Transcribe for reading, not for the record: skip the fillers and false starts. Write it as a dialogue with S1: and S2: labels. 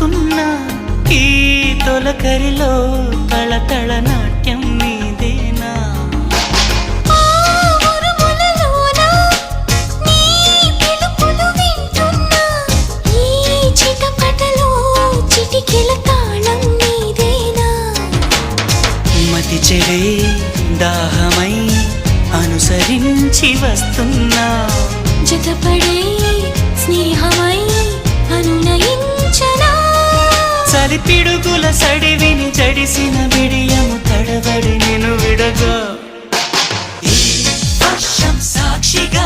S1: చూస్తున్నా ఈ తొలకరిలో తళతళ నాట్యం నీదేనా మతి చెడే దాహమై అనుసరించి వస్తున్నా
S2: జతపడే స్నేహమై అనునయించనా
S1: చలి పిడుగుల సడివిని జడిసిన బిడియము తడబడి నిన్ను విడగా ఈ వర్షం సాక్షిగా